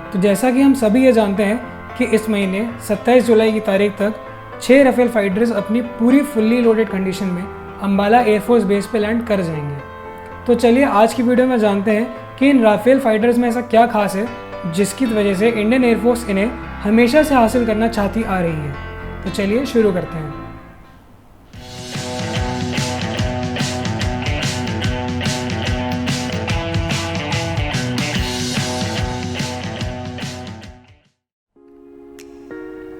तो जैसा कि हम सभी ये जानते हैं कि इस महीने 27 जुलाई की तारीख तक 6 राफेल फाइटर्स अपनी पूरी फुल्ली लोडेड कंडीशन में अंबाला एयरफोर्स बेस पे लैंड कर जाएंगे। तो चलिए आज की वीडियो में जानते हैं कि इन राफेल फाइटर्स में ऐसा क्या खास है जिसकी वजह से इंडियन एयरफोर्स इन्हें हमेशा से हासिल करना चाहती आ रही है। तो चलिए शुरू करते हैं।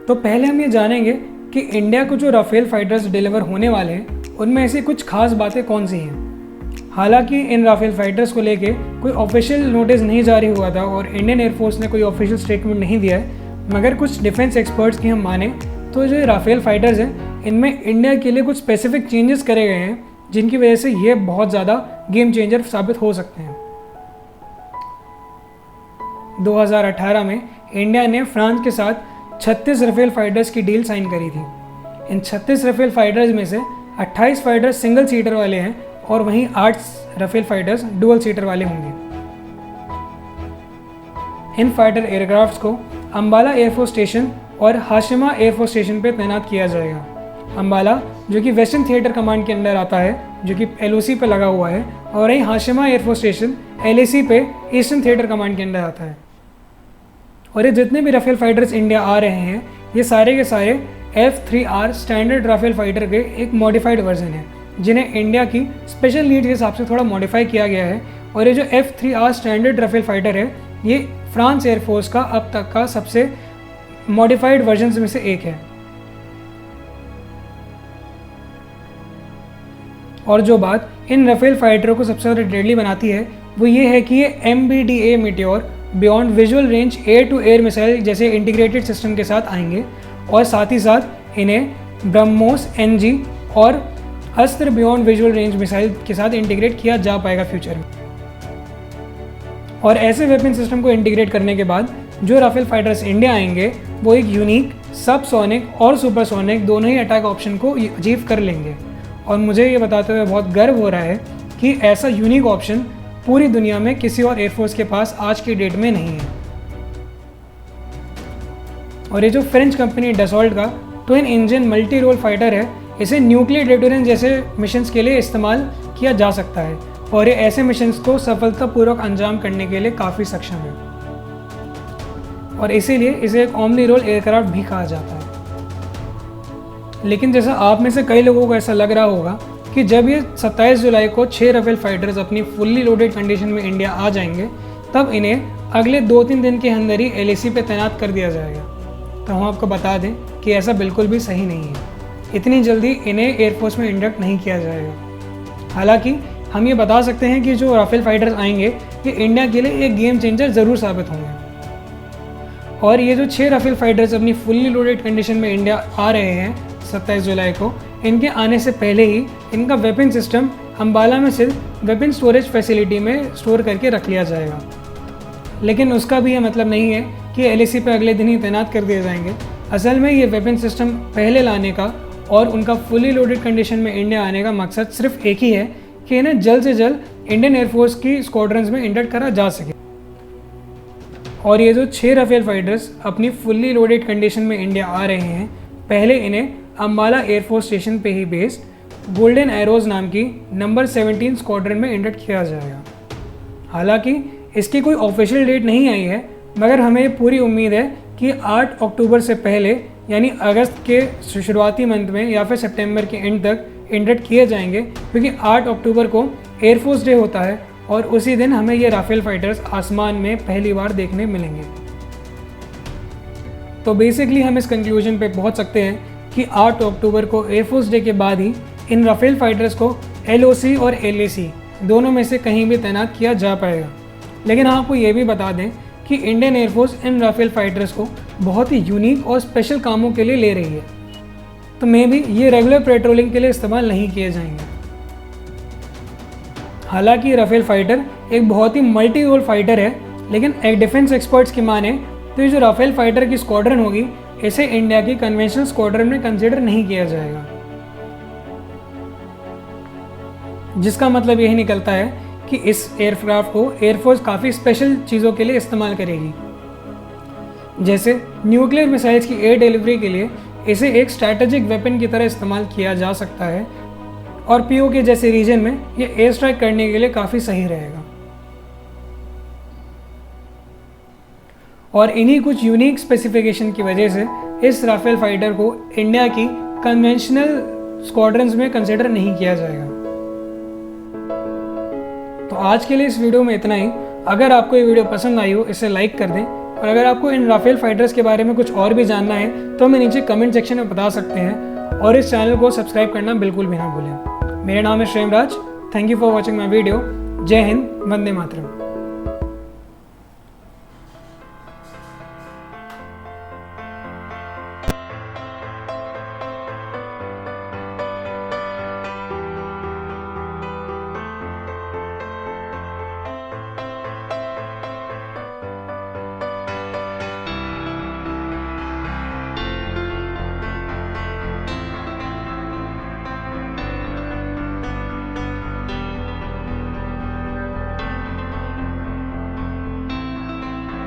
तो पहले हम ये जानेंगे कि इंडिया को जो राफेल फाइटर्स डिलीवर होने वाले हैं उनमें ऐसी कुछ खास बातें कौन सी हैं। हालांकि इन राफेल फाइटर्स को लेके कोई ऑफिशियल नोटिस नहीं जारी हुआ था और इंडियन एयरफोर्स ने कोई ऑफिशियल स्टेटमेंट नहीं दिया है, मगर कुछ डिफेंस एक्सपर्ट्स की हम माने तो जो राफेल फाइटर्स हैं इनमें इंडिया के लिए कुछ स्पेसिफिक चेंजेस करे गए हैं जिनकी वजह से ये बहुत ज़्यादा गेम चेंजर साबित हो सकते हैं। 2018 में इंडिया ने फ्रांस के साथ 36 राफेल फाइटर्स की डील साइन करी थी। इन 36 राफेल फाइटर्स में से 28 फाइटर्स सिंगल सीटर वाले हैं और वहीं 8 राफेल फाइटर्स डुअल सीटर वाले होंगे। इन फाइटर एयरक्राफ्ट्स को अंबाला एयरफोर्स स्टेशन और हाशिमा एयरफोर्स स्टेशन पर तैनात किया जाएगा। अंबाला जो कि वेस्टर्न थिएटर कमांड के अंदर आता है, जो कि LOC पे लगा हुआ है, और वहीं हाशिमा एयरफोर्स स्टेशन LAC पे ईस्टर्न थिएटर कमांड के अंदर आता है। और ये जितने भी राफेल फाइटर्स इंडिया आ रहे हैं ये सारे के सारे F3R स्टैंडर्ड राफेल फाइटर के एक मॉडिफाइड वर्जन है जिन्हें इंडिया की स्पेशल नीड के हिसाब से थोड़ा मॉडिफाई किया गया है। और ये जो F3R स्टैंडर्ड राफेल फाइटर है ये फ्रांस एयरफोर्स का अब तक का सबसे मॉडिफाइड वर्जन में से एक है। और जो बात इन राफेल फाइटरों को सबसे ज़्यादा डेडली बनाती है वो ये है कि ये MBDA meteor beyond visual range air to air missile जैसे इंटीग्रेटेड सिस्टम के साथ आएंगे और साथ ही साथ इन्हें ब्रह्मोस NG और अस्त्र बियॉन्ड विजुअल रेंज मिसाइल के साथ इंटीग्रेट किया जा पाएगा फ्यूचर में। और ऐसे वेपन सिस्टम को इंटीग्रेट करने के बाद जो राफेल फाइटर्स इंडिया आएंगे वो एक यूनिक सबसोनिक और सुपरसोनिक दोनों ही अटैक ऑप्शन को अचीव कर लेंगे। और मुझे ये बताते हुए बहुत गर्व हो रहा है कि ऐसा यूनिक ऑप्शन पूरी दुनिया में किसी और एयरफोर्स के पास आज की डेट में नहीं है। और ये जो फ्रेंच कंपनी डसॉल्ट का twin engine multi role fighter है इसे न्यूक्लियर डेटोरेंस जैसे मिशंस के लिए इस्तेमाल किया जा सकता है और ये ऐसे मिशंस को सफलतापूर्वक अंजाम करने के लिए काफ़ी सक्षम है और इसीलिए इसे एक ओमनी रोल एयरक्राफ्ट भी कहा जाता है। लेकिन जैसा आप में से कई लोगों को ऐसा लग रहा होगा कि जब ये 27 जुलाई को 6 राफेल फाइटर्स अपनी फुल्ली लोडेड कंडीशन में इंडिया आ जाएंगे तब इन्हें अगले 2-3 दिन के अंदर ही LAC पे तैनात कर दिया जाएगा। तो हम आपको बता दें कि ऐसा बिल्कुल भी सही नहीं है। इतनी जल्दी इन्हें एयरफोर्स में इंडक्ट नहीं किया जाएगा। हालांकि हम ये बता सकते हैं कि जो राफेल फाइटर्स आएंगे ये इंडिया के लिए एक गेम चेंजर ज़रूर साबित होंगे। और ये जो 6 राफेल फाइटर्स अपनी फुल्ली लोडेड कंडीशन में इंडिया आ रहे हैं 27 जुलाई को, इनके आने से पहले ही इनका वेपन सिस्टम अंबाला में सिर्फ वेपन स्टोरेज फैसिलिटी में स्टोर करके रख लिया जाएगा। लेकिन उसका भी ये मतलब नहीं है कि LAC पे अगले दिन ही तैनात कर दिए जाएंगे। असल में ये वेपन सिस्टम पहले लाने का और उनका फुली लोडेड कंडीशन में इंडिया आने का मकसद सिर्फ एक ही है कि इन्हें जल्द से जल्द इंडियन एयरफोर्स की स्क्वाड्रंस में इंडक्ट करा जा सके। और ये जो 6 राफेल फाइटर्स अपनी फुल्ली लोडेड कंडीशन में इंडिया आ रहे हैं पहले इन्हें अंबाला एयरफोर्स स्टेशन पे ही बेस्ड गोल्डन एरोज नाम की नंबर 17 स्क्वाड्रन में इंडक्ट किया जाएगा। हालांकि इसकी कोई ऑफिशियल डेट नहीं आई है, मगर हमें पूरी उम्मीद है कि 8 अक्टूबर से पहले यानी अगस्त के शुरुआती मंथ में या फिर सितंबर के एंड तक इंडक्ट किए जाएंगे, क्योंकि 8 अक्टूबर को एयरफोर्स डे होता है और उसी दिन हमें ये राफेल फाइटर्स आसमान में पहली बार देखने मिलेंगे। तो बेसिकली हम इस कंक्लूजन पे पहुंच सकते हैं कि 8 अक्टूबर को एयरफोर्स डे के बाद ही इन राफेल फाइटर्स को LOC और LAC दोनों में से कहीं भी तैनात किया जा पाएगा। लेकिन आपको ये भी बता दें कि इंडियन एयरफोर्स इन राफेल फाइटर्स को बहुत ही यूनिक और स्पेशल कामों के लिए ले रही है, तो मे भी ये रेगुलर पेट्रोलिंग के लिए इस्तेमाल नहीं किए जाएंगे। हालांकि राफेल फाइटर एक बहुत ही मल्टी रोल फाइटर है, लेकिन एक डिफेंस एक्सपर्ट्स की माने तो ये जो राफेल फाइटर की स्क्वाड्रन होगी इसे इंडिया की कन्वेंशनल स्क्वाड्रन में कंसिडर नहीं किया जाएगा, जिसका मतलब यही निकलता है कि इस एयरक्राफ्ट को एयरफोर्स काफ़ी स्पेशल चीज़ों के लिए इस्तेमाल करेगी। जैसे न्यूक्लियर मिसाइल्स की एयर डिलीवरी के लिए इसे एक स्ट्रैटेजिक वेपन की तरह इस्तेमाल किया जा सकता है और पीओके जैसे रीजन में ये एयर स्ट्राइक करने के लिए काफ़ी सही रहेगा। और इन्हीं कुछ यूनिक स्पेसिफिकेशन की वजह से इस राफेल फाइटर को इंडिया की कन्वेंशनल स्क्वाड्रंस में कंसिडर नहीं किया जाएगा। तो आज के लिए इस वीडियो में इतना ही। अगर आपको ये वीडियो पसंद आई हो इसे लाइक कर दें, और अगर आपको इन राफेल फाइटर्स के बारे में कुछ और भी जानना है तो हमें नीचे कमेंट सेक्शन में बता सकते हैं, और इस चैनल को सब्सक्राइब करना बिल्कुल भी ना भूलें। मेरा नाम है Shrem Raj. Thank you for watching my video. जय हिंद, वंदे मातरम।